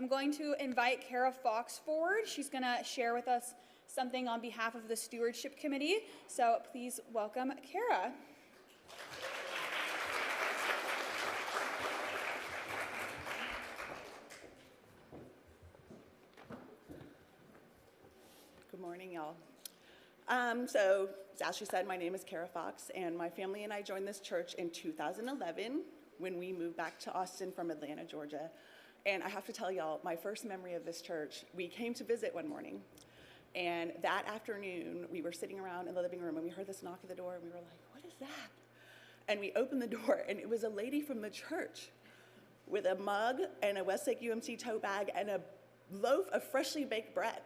I'm going to invite Cara Fox forward. She's going to share with us something on behalf of the Stewardship Committee. So please welcome Cara. Good morning, y'all. So, as Ashley said, my name is Cara Fox, and my family and I joined this church in 2011 when we moved back to Austin from Atlanta, Georgia. And I have to tell y'all, my first memory of this church, we came to visit one morning, and that afternoon, we were sitting around in the living room, and we heard this knock at the door, and we were like, what is that? And we opened the door, and it was a lady from the church with a mug and a Westlake UMC tote bag and a loaf of freshly baked bread.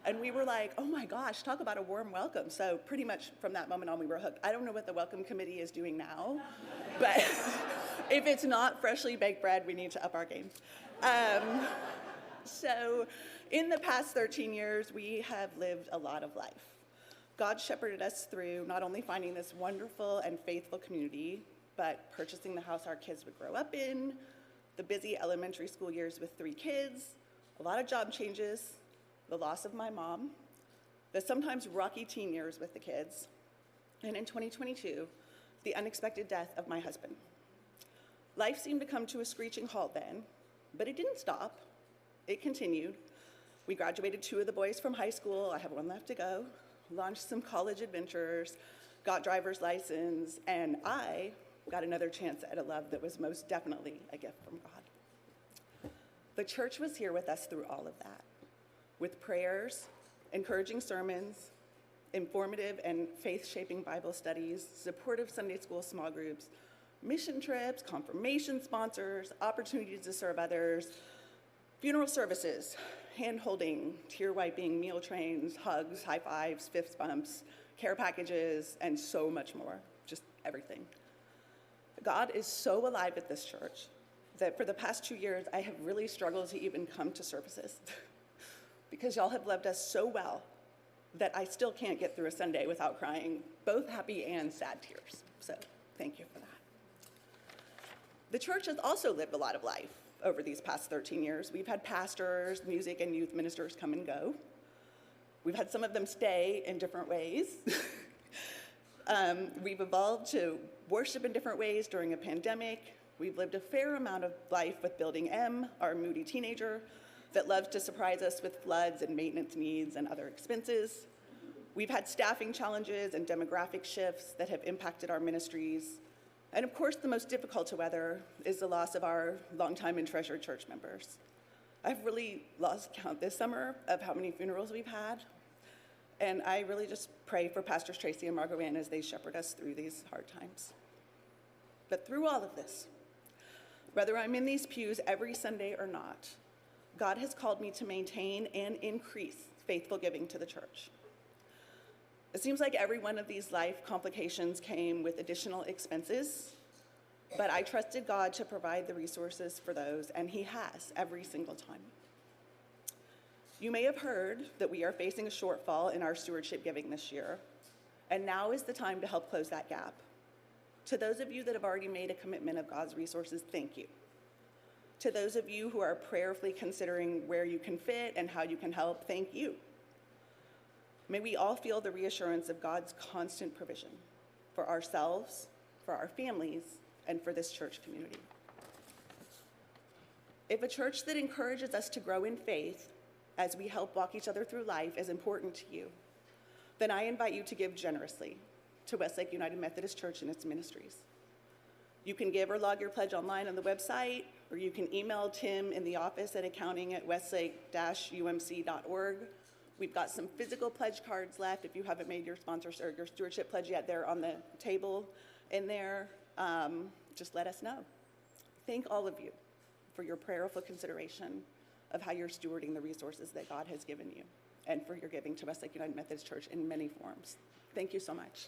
And we were like, oh my gosh, talk about a warm welcome. So pretty much from that moment on, we were hooked. I don't know what the welcome committee is doing now, but if it's not freshly baked bread, we need to up our game. So in the past 13 years, we have lived a lot of life. God shepherded us through not only finding this wonderful and faithful community, but purchasing the house our kids would grow up in, the busy elementary school years with 3 kids, a lot of job changes, the loss of my mom, the sometimes rocky teen years with the kids, and in 2022, the unexpected death of my husband. Life seemed to come to a screeching halt then, but it didn't stop. It continued. We graduated 2 of the boys from high school. I have 1 left to go. Launched some college adventures, got driver's license, and I got another chance at a love that was most definitely a gift from God. The church was here with us through all of that, with prayers, encouraging sermons, informative and faith-shaping Bible studies, supportive Sunday school small groups, mission trips, confirmation sponsors, opportunities to serve others, funeral services, hand-holding, tear-wiping, meal trains, hugs, high fives, fist bumps, care packages, and so much more, just everything. God is so alive at this church that for the past 2 years, I have really struggled to even come to services because y'all have loved us so well that I still can't get through a Sunday without crying both happy and sad tears. So thank you for that. The church has also lived a lot of life over these past 13 years. We've had pastors, music, and youth ministers come and go. We've had some of them stay in different ways. We've evolved to worship in different ways during a pandemic. We've lived a fair amount of life with Building M, our moody teenager that loves to surprise us with floods and maintenance needs and other expenses. We've had staffing challenges and demographic shifts that have impacted our ministries. And of course, the most difficult to weather is the loss of our longtime and treasured church members. I've really lost count this summer of how many funerals we've had. And I really just pray for Pastors Tracy and Margot Ann as they shepherd us through these hard times. But through all of this, whether I'm in these pews every Sunday or not, God has called me to maintain and increase faithful giving to the church. It seems like every one of these life complications came with additional expenses, but I trusted God to provide the resources for those, and He has every single time. You may have heard that we are facing a shortfall in our stewardship giving this year, and now is the time to help close that gap. To those of you that have already made a commitment of God's resources, thank you. To those of you who are prayerfully considering where you can fit and how you can help, thank you. May we all feel the reassurance of God's constant provision for ourselves, for our families, and for this church community. If a church that encourages us to grow in faith as we help walk each other through life is important to you, then I invite you to give generously to Westlake United Methodist Church and its ministries. You can give or log your pledge online on the website, or you can email Tim in the office at accounting@westlake-umc.org. We've got some physical pledge cards left. If you haven't made your sponsors or your stewardship pledge yet, they're on the table in there. Just let us know. Thank all of you for your prayerful consideration of how you're stewarding the resources that God has given you, and for your giving to Westlake United Methodist Church in many forms. Thank you so much.